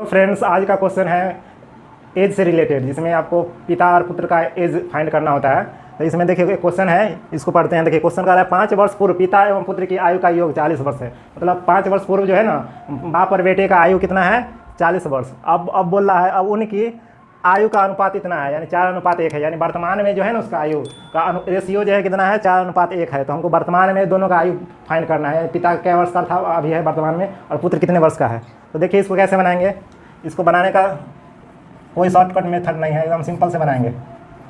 Friends, आज का question है एज से रिलेटेड, जिसमें आपको पिता और पुत्र का एज फाइंड करना होता है। तो इसमें देखिए क्वेश्चन है, इसको पढ़ते हैं। देखिए क्वेश्चन कह रहा है 5 वर्ष पूर्व पिता एवं पुत्र की आयु का योग 40 वर्ष है। मतलब 5 वर्ष पूर्व जो है ना, बाप और बेटे का आयु कितना है? 40 वर्ष। अब बोल रहा है अब उनकी आयु का अनुपात इतना है, यानी 4:1 है। यानी वर्तमान में जो है ना उसका आयु का रेशियो जो है कितना है? 4:1 है। तो हमको वर्तमान में दोनों का आयु फाइंड करना है। पिता क्या वर्ष का था अभी है वर्तमान में, और पुत्र कितने वर्ष का है। तो देखिए इसको कैसे बनाएंगे। इसको बनाने का कोई शॉर्टकट मेथड नहीं है, एकदम सिंपल से बनाएंगे।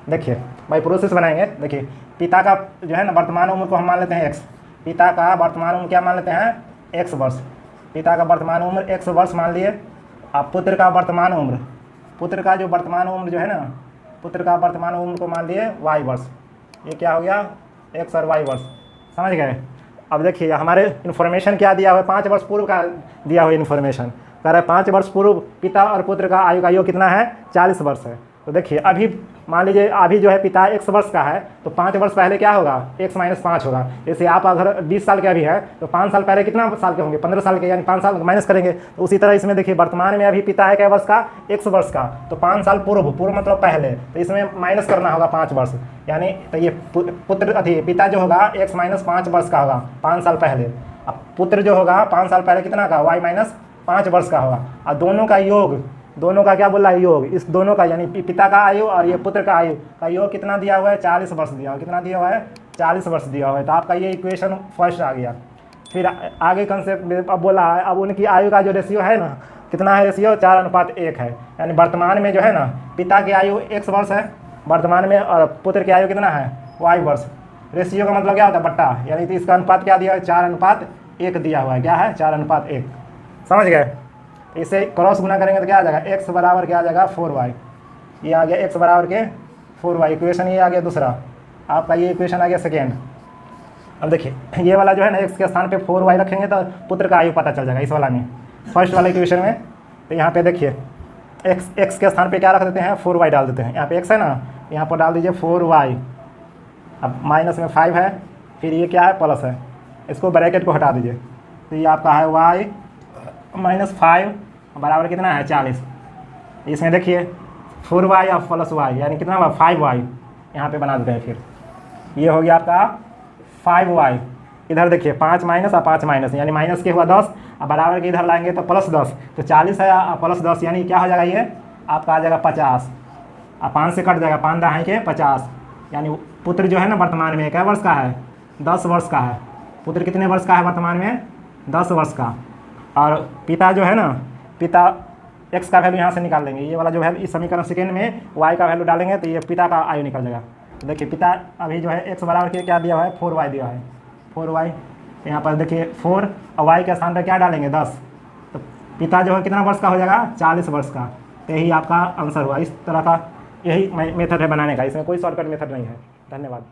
देखिए बाई प्रोसेस बनाएंगे। देखिए पिता का जो है ना वर्तमान उम्र को हम मान लेते हैं x। पिता का वर्तमान उम्र क्या मान लेते हैं? x वर्ष। पिता का वर्तमान उम्र x वर्ष मान लिए। अब पुत्र का वर्तमान उम्र, पुत्र का जो वर्तमान उम्र जो है ना, पुत्र का वर्तमान उम्र को मान लिए y वर्ष। ये क्या हो गया? x और y वर्ष। समझ गए। अब देखिए हमारे इन्फॉर्मेशन क्या दिया हुआ है? 5 वर्ष पूर्व का दिया हुआ इन्फॉर्मेशन कह रहा है 5 वर्ष पूर्व पिता और पुत्र का आयु का योग कितना है? 40 वर्ष है। तो देखिए अभी मान लीजिए अभी जो है पिता x वर्ष का है, तो 5 वर्ष पहले क्या होगा? x - 5 होगा। जैसे आप अगर 20 साल के अभी है तो 5 साल पहले कितना साल के होंगे? 15 साल के, यानी 5 साल माइनस करेंगे। तो उसी तरह इसमें देखिए वर्तमान में अभी पिता है क्या वर्ष का? x वर्ष का। तो 5 साल पूर्व मतलब पहले, तो इसमें माइनस करना होगा 5 वर्ष। यानी तो ये पुत्र पिता जो होगा x - 5 वर्ष का होगा 5 साल पहले। अब पुत्र जो होगा 5 साल पहले कितना का? y - 5 वर्ष का होगा। और दोनों का योग, दोनों का क्या बोल रहा है? योग। इस दोनों का यानी पिता का आयु और ये पुत्र का आयु का योग कितना दिया हुआ है? 40 वर्ष दिया हुआ। कितना दिया हुआ है? 40 वर्ष दिया हुआ है। तो आपका ये इक्वेशन फर्स्ट आ गया। फिर आगे कंसेप्ट अब बोला है, अब उनकी आयु का जो रेशियो है ना, कितना है रेशियो? 4:1 है। यानी वर्तमान में जो है ना पिता की आयु x वर्ष है वर्तमान में, और पुत्र की आयु कितना है? y वर्ष। रेशियो का मतलब क्या होता है? बट्टा। यानी कि इसका अनुपात क्या दिया है? 4:1 दिया हुआ है। क्या है? 4:1। समझ गए। इसे क्रॉस गुना करेंगे तो क्या आ जाएगा? x बराबर क्या आ जाएगा? 4y। ये आ गया x बराबर के 4y। इक्वेशन ये आ गया दूसरा। आपका ये इक्वेशन आ गया सेकेंड। अब देखिए ये वाला जो है ना x के स्थान पे 4y रखेंगे तो पुत्र का आयु पता चल जाएगा इस वाला में, फर्स्ट वाला इक्वेशन में। तो यहाँ पे देखिए x के स्थान पे क्या रख देते हैं? 4y डाल देते हैं। यहाँ पे x है ना, यहाँ पर डाल दीजिए 4y। अब माइनस में 5 है, फिर ये क्या है? प्लस है। इसको ब्रैकेट को हटा दीजिए। तो ये आपका है y - 5 बराबर कितना है? 40। इसमें देखिए 4y और प्लस y यानी कितना हुआ? 5y। यहाँ पे बना देते हैं। फिर ये हो गया आपका 5y। इधर देखिए 5 माइनस और 5 माइनस, यानी माइनस के हुआ 10, और बराबर के इधर लाएंगे तो प्लस 10। तो 40 है और प्लस 10 यानी क्या हो जाएगा? ये आपका आ जाएगा 50। और 5 से कट जाएगा, 5 दहाई के 50। यानी पुत्र जो है ना वर्तमान में क्या वर्ष का है? 10 वर्ष का है। पुत्र कितने वर्ष का है वर्तमान में? 10 वर्ष का। और पिता जो है ना, पिता x का वैल्यू यहाँ से निकाल लेंगे। ये वाला जो है इस समीकरण सेकेंड में y का वैल्यू डालेंगे तो ये पिता का आयु निकल जाएगा। तो देखिए पिता अभी जो है x बराबर के क्या दिया हुआ है? 4y दिया है। 4y यहाँ पर देखिए 4 और y के स्थान पर क्या डालेंगे? 10। तो पिता जो है कितना वर्ष का हो जाएगा? 40 वर्ष का। तो यही आपका आंसर हुआ। इस तरह का यही मेथड है बनाने का, इसमें कोई शॉर्टकट मेथड नहीं है। धन्यवाद।